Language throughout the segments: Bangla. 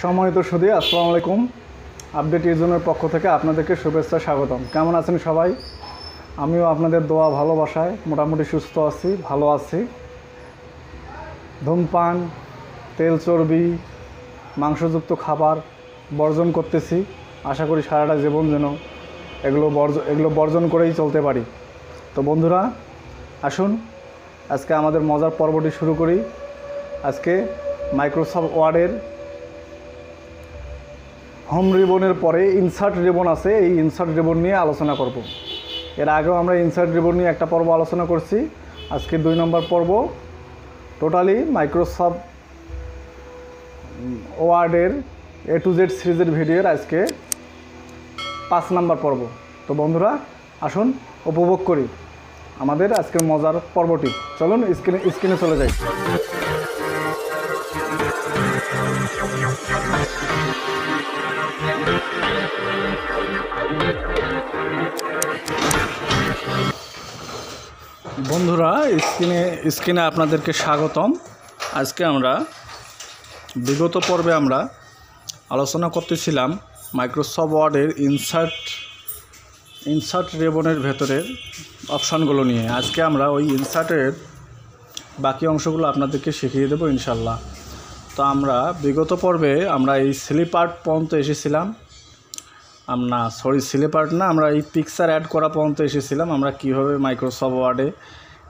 সম্মানিত সুধী, আসসালামু আলাইকুম। আপডেট ইউজনের পক্ষ থেকে আপনাদেরকে শুভেচ্ছা, স্বাগতম। কেমন আছেন সবাই? আমিও আপনাদের দোয়া ভালোবাসায় মোটামুটি সুস্থ আছি, ভালো আছি। ধূমপান, তেল চর্বি, মাংসযুক্ত খাবার বর্জন করতেছি। আশা করি সারাটা জীবন যেন এগুলো বর্জন করেই চলতে পারি। তো বন্ধুরা, আসুন আজকে আমাদের মজার পর্বটি শুরু করি। আজকে মাইক্রোসফট ওয়ার্ডের হোম রিবনের পরে ইনসার্ট রিবন আছে, এই ইনসার্ট রিবন নিয়ে আলোচনা করব। এর আগেও আমরা ইনসার্ট রিবন নিয়ে একটা পর্ব আলোচনা করছি। আজকে 2 নম্বর পর্ব, টোটালি মাইক্রোসফট ওয়ার্ডের A to Z সিরিজের ভিডিওর আজকে 5 নম্বর পর্ব। তো বন্ধুরা, আসুন উপভোগ করি আমাদের আজকের মজার পর্বটি। চলুন স্ক্রিনে চলে যাই। বন্ধুরা, স্ক্রিনে আপনাদেরকে স্বাগতম। আজকে আমরা বিগত পর্বে আমরা আলোচনা করতেছিলাম মাইক্রোসফট ওয়ার্ডের ইনসার্ট রিবনের ভেতরের অপশানগুলো নিয়ে। আজকে আমরা ওই ইনসার্টের বাকি অংশগুলো আপনাদেরকে শিখিয়ে দেবো ইনশাল্লাহ। তো আমরা বিগত পর্বে আমরা এই স্লিপার্ট পর্যন্ত এসেছিলাম। স্লিপার্ট না, আমরা এই পিকচার অ্যাড করা পর্যন্ত এসেছিলাম। আমরা কিভাবে মাইক্রোসফট ওয়ার্ডে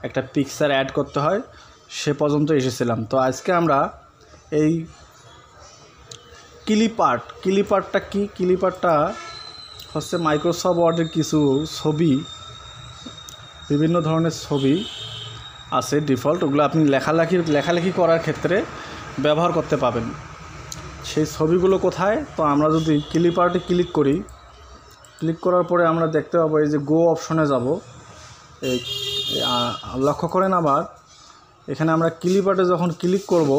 একটা পিকচার অ্যাড করতে হয় সে পর্যন্ত এসেছিলাম। তো আজকে আমরা এই ক্লিপার্টটা কি? ক্লিপার্টটা হচ্ছে মাইক্রোসফট ওয়ার্ডের কিছু ছবি, বিভিন্ন ধরনের ছবি আছে ডিফল্ট, ওগুলো আপনি লেখালেখি করার ক্ষেত্রে ব্যবহার করতে পাবেন। সেই ছবিগুলো কোথায়? তো আমরা যদি ক্লিপার্টে ক্লিক করি, ক্লিক করার পরে আমরা দেখতে পাবো এই যে গো অপশনে যাব। এই লক্ষ্য করেন, আবার এখানে আমরা ক্লিপার্টে যখন ক্লিক করব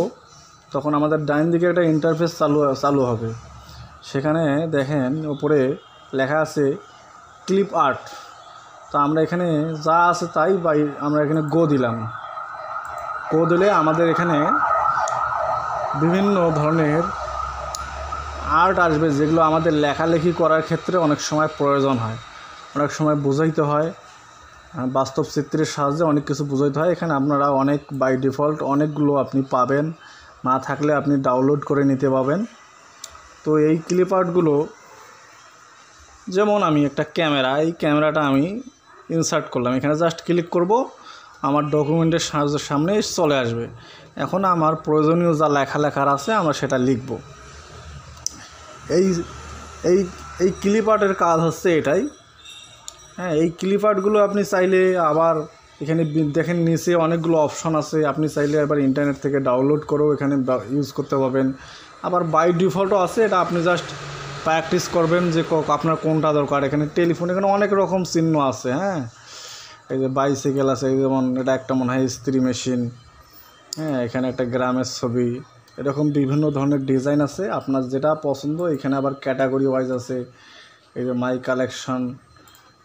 তখন আমাদের ডাইন দিকে একটা ইন্টারফেস চালু হবে। সেখানে দেখেন উপরে লেখা আছে ক্লিপ আর্ট। তো আমরা এখানে যা আছে তাই আমরা এখানে গো দিলাম। গো দিলে আমাদের এখানে বিভিন্ন ধরনের আর্ট আসবে, যেগুলো আমাদের লেখালেখি করার ক্ষেত্রে অনেক সময় প্রয়োজন হয়, অনেক সময় বোঝাইতে হয়। বাস্তব চিত্রের সাহায্যে অনেক কিছু বোঝাইতে হয়। এখানে আপনারা অনেক বাই ডিফল্ট অনেকগুলো আপনি পাবেন, না থাকলে আপনি ডাউনলোড করে নিতে পাবেন। তো এই ক্লিপ আর্টগুলো, যেমন আমি একটা ক্যামেরা, এই ক্যামেরাটা আমি ইনসার্ট করলাম, এখানে জাস্ট ক্লিক করব, আমার ডকুমেন্টের সামনে চলে আসবে। এখন আমার প্রয়োজনীয় যা লেখার আছে আমরা সেটা লিখব। এই ক্লিপ আর্টের কাজ হচ্ছে এটাই। হ্যাঁ, এই ক্লিপ আর্টগুলো আপনি চাইলে আবার এখানে দেখেন নিচে অনেকগুলো অপশন আছে, আপনি চাইলে আবার ইন্টারনেট থেকে ডাউনলোড করেও এখানে ইউজ করতে পারবেন। আবার বাই ডিফল্টও আছে, এটা আপনি জাস্ট প্র্যাকটিস করবেন যে আপনার কোনটা দরকার। এখানে টেলিফোন, এখানে অনেক রকম চিহ্ন আছে। হ্যাঁ, এই যে বাইসাইকেল আছে, যেমন এটা একটা মনে হয় ইস্ত্রি মেশিন। হ্যাঁ, এখানে একটা গ্রামের ছবি, এরকম বিভিন্ন ধরনের ডিজাইন আছে, আপনার যেটা পছন্দ। এখানে আবার ক্যাটাগরি ওয়াইজ আছে, এই যে মাই কালেকশন।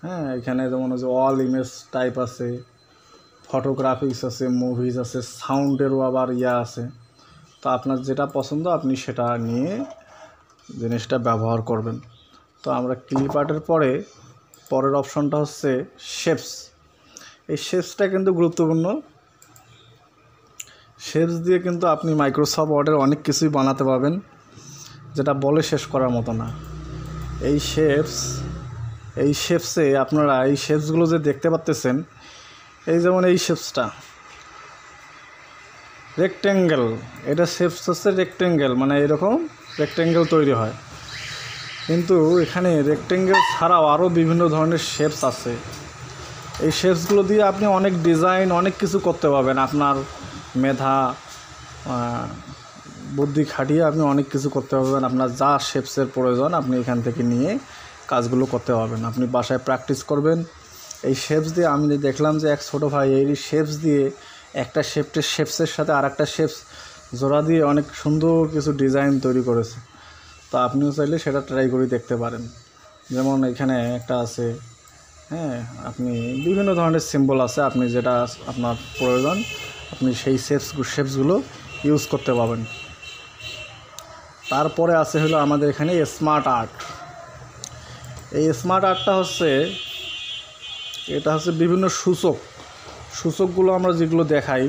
হ্যাঁ, এখানে যেমন যে অল ইমেজ টাইপ আছে, ফটোগ্রাফিক্স আছে, মুভিজ আছে, সাউন্ডেরও আবার আছে। তো আপনার যেটা পছন্দ আপনি সেটা নিয়ে জিনিসটা ব্যবহার করবেন। তো আমরা ক্লিপ আর্টের পরের অপশনটা হচ্ছে শেপস। এই শেপসটা কিন্তু গুরুত্বপূর্ণ। শেপস দিয়ে কিন্তু আপনি মাইক্রোসফট ওয়ার্ডের অনেক কিছুই বানাতে পারবেন, যেটা বলে শেষ করার মতো না। এই শেপসে আপনারা এই শেপসগুলো যে দেখতে পাচ্ছেন, এই যেমন এই শেপসটা রেক্টেঙ্গেল, এটা শেপস হচ্ছে রেক্টেঙ্গেল, মানে এরকম রেক্টেঙ্গেল তৈরি হয়। কিন্তু এখানে রেক্টেঙ্গেল ছাড়াও আরও বিভিন্ন ধরনের শেপস আছে। এই শেপসগুলো দিয়ে আপনি অনেক ডিজাইন, অনেক কিছু করতে পারবেন। আপনার মেধা বুদ্ধি খাটিয়ে আপনি অনেক কিছু করতে পারবেন। আপনার যা শেপসের প্রয়োজন আপনি এখান থেকে নিয়ে কাজগুলো করতে পারবেন। আপনি বাসায় প্র্যাকটিস করবেন। এই শেপস দিয়ে আমি দেখলাম যে এক ছোটো ভাই এই শেপস দিয়ে একটা শেপসের সাথে আর একটা শেপস জোড়া দিয়ে অনেক সুন্দর কিছু ডিজাইন তৈরি করেছে। তো আপনিও চাইলে সেটা ট্রাই করে দেখতে পারেন। যেমন এখানে একটা আছে, হ্যাঁ, আপনি বিভিন্ন ধরনের সিম্বল আছে, আপনি যেটা আপনার প্রয়োজন আপনি সেই শেপসগুলো ইউজ করতে পারবেন। তারপরে আছে হলো আমাদের এখানে স্মার্ট আর্ট। এই স্মার্ট আর্টটা হচ্ছে, এটা হচ্ছে বিভিন্ন সূচকগুলো আমরা যেগুলো দেখাই,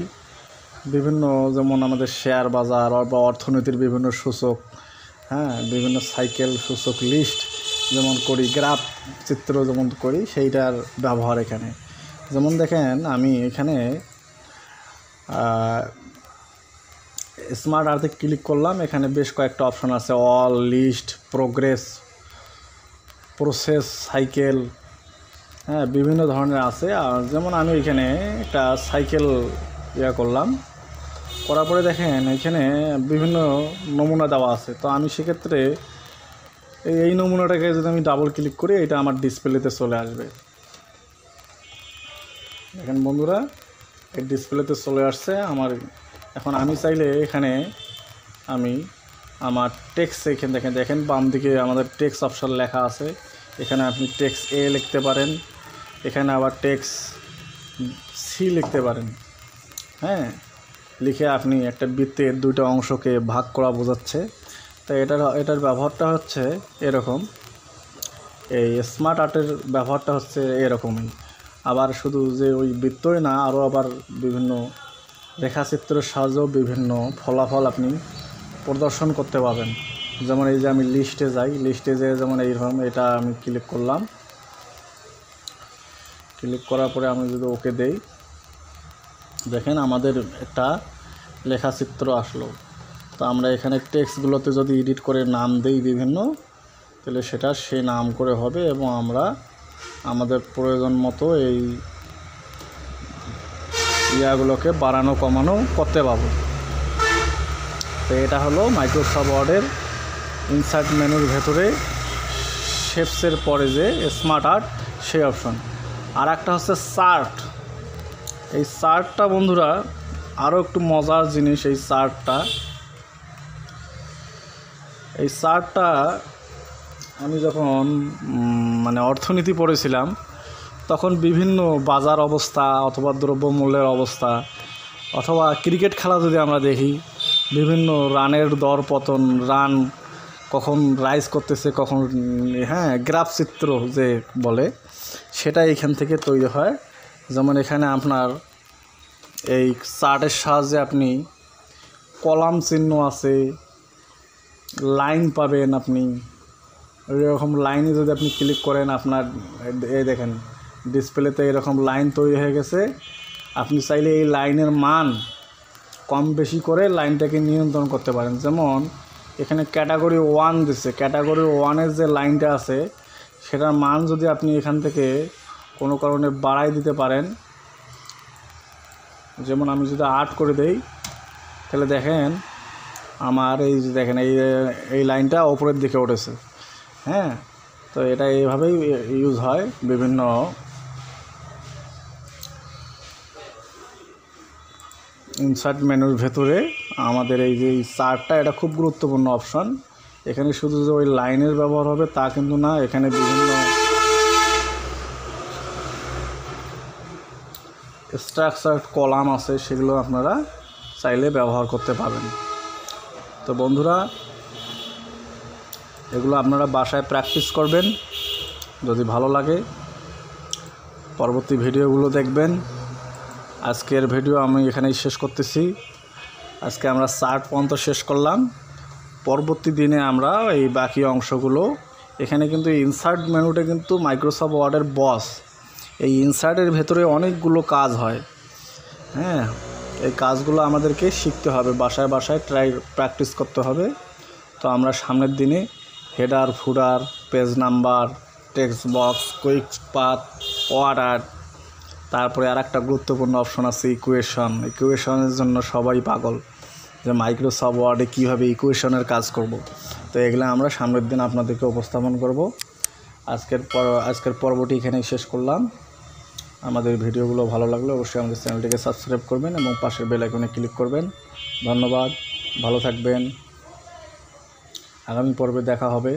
বিভিন্ন যেমন আমাদের শেয়ার বাজার বা অর্থনীতির বিভিন্ন সূচক, হ্যাঁ, বিভিন্ন সাইকেল সূচক লিস্ট যেমন করি, গ্রাফ চিত্র যেমন করি, সেইটার ব্যবহার এখানে। যেমন দেখেন আমি এখানে স্মার্ট আর্টে ক্লিক করলাম, এখানে বেশ কয়েকটা অপশন আছে, all, list, progress, process, cycle, হ্যাঁ, বিভিন্ন ধরনের আছে। আর যেমন আমি এখানে একটা সাইকেল করলাম, করার পরে দেখেন এখানে বিভিন্ন নমুনা দেওয়া আছে। তো আমি সেক্ষেত্রে এই নমুনাটাকে যদি আমি ডাবল ক্লিক করি, এটা আমার ডিসপ্লেতে চলে আসবে। দেখেন বন্ধুরা, এই ডিসপ্লেতে চলে আসছে আমার। এখন আমি চাইলে এখানে আমি আমার টেক্সট এখানে দেখেন বাম দিকে আমাদের টেক্সট অপশন লেখা আছে। এখানে আপনি টেক্সট এ লিখতে পারেন, এখানে আবার টেক্সট সি লিখতে পারেন, হ্যাঁ, লিখে আপনি একটা বৃত্তের দুইটা অংশকে ভাগ করা বোঝাচ্ছে। তো এটার ব্যবহারটা হচ্ছে এরকম, এই স্মার্ট আর্টের ব্যবহারটা হচ্ছে এরকমই। আবার শুধু যে ওই বৃত্তই না, আরও আবার বিভিন্ন রেখাচিত্রের সাহায্যেও বিভিন্ন ফলাফল আপনি প্রদর্শন করতে পারবেন। যেমন এই যে আমি লিস্টে যাই, লিস্টে যেয়ে যেমন এইরকম এটা আমি ক্লিক করলাম, ক্লিক করার পরে আমি যদি ওকে দেই, দেখেন আমাদের একটা লেখাচিত্র আসলো। তো আমরা এখানে টেক্সটগুলোতে যদি এডিট করে নাম দেই বিভিন্ন, তাহলে সেটা সেই নাম করে হবে এবং আমরা আমাদের প্রয়োজন মতো এই ইয়াগুলোকে বাড়ানো কমানো করতে পারবো। তো এটা হলো মাইক্রোসফট ওয়ার্ডের ইনসার্ট মেনুর ভেতরে শেপসের পরে যে স্মার্ট আর্ট সেই অপশন। আর একটা হচ্ছে চার্ট। এই চার্টটা বন্ধুরা আরও একটু মজার জিনিস। এই চার্টটা আমি যখন মানে অর্থনীতি পড়েছিলাম, তখন বিভিন্ন বাজার অবস্থা অথবা দ্রব্যমূল্যের অবস্থা, অথবা ক্রিকেট খেলা যদি আমরা দেখি, বিভিন্ন রানের দর পতন, রান কখন রাইজ করতেছে, কখন, হ্যাঁ, গ্রাফ চিত্র যে বলে, সেটা এখান থেকে তৈরি হয়। যেমন এখানে আপনার এই চার্টের সাহায্যে আপনি কলাম চিহ্ন আছে, লাইন পাবেন আপনি। এরকম লাইনে যদি আপনি ক্লিক করেন, আপনার এই দেখেন ডিসপ্লেতে এরকম লাইন তৈরি হয়ে গেছে। আপনি চাইলে এই লাইনের মান কম বেশি করে লাইনটাকে নিয়ন্ত্রণ করতে পারেন। যেমন এখানে ক্যাটাগরি 1 দিচ্ছে, ক্যাটাগরি 1-এর যে লাইনটা আছে সেটার মান যদি আপনি এখান থেকে কোনো কারণে বাড়াই দিতে পারেন, যেমন আমি যদি 8 করে দেই, তাহলে দেখেন আমার এই যে দেখেন এই লাইনটা ওপরের দিকে উঠেছে, হ্যাঁ। তো এটা এইভাবেই ইউজ হয় বিভিন্ন ইনসার্ট মেনুর ভেতরে। আমাদের এই যে চার্টটা, এটা খুব গুরুত্বপূর্ণ অপশন। এখানে শুধু যে ওই লাইনের ব্যবহার হবে তা কিন্তু না, এখানে বিভিন্ন স্ট্রাকচার কলাম আছে, সেগুলো আপনারা চাইলে ব্যবহার করতে পারবেন। তো বন্ধুরা, এগুলো আপনারা বাসায় প্র্যাকটিস করবেন। যদি ভালো লাগে পরবর্তী ভিডিওগুলো দেখবেন। আজকের ভিডিও আমি এখানেই শেষ করতেছি। আজকে আমরা চার্ট পর্যন্ত শেষ করলাম। পরবর্তী দিনে আমরা এই বাকি অংশগুলো, এখানে কিন্তু ইনসার্ট মেনুটা কিন্তু মাইক্রোসফট ওয়ার্ডের বস। এই ইনসার্টের ভেতরে অনেকগুলো কাজ হয়, হ্যাঁ। এই কাজগুলো আমাদেরকে শিখতে হবে, বাসায় বাসায় প্র্যাকটিস করতে হবে। তো আমরা সামনের দিনে header, footer, page number, text box, quick path, order, তারপরে আর একটা গুরুত্বপূর্ণ অপশন আছে ইকুয়েশনের জন্য সবাই পাগল, যে মাইক্রোসফট ওয়ার্ডে কীভাবে ইকুয়েশনের কাজ করব। তো এগুলো আমরা সামনের দিন আপনাদেরকে উপস্থাপন করব। আজকের পর্বটি এখানেই শেষ করলাম। আমাদের ভিডিওগুলো ভালো লাগলে অবশ্যই আমাদের চ্যানেলটিকে সাবস্ক্রাইব করবেন এবং পাশের বেল আইকনে ক্লিক করবেন। ধন্যবাদ, ভালো থাকবেন। আগামী পর্বে দেখা হবে।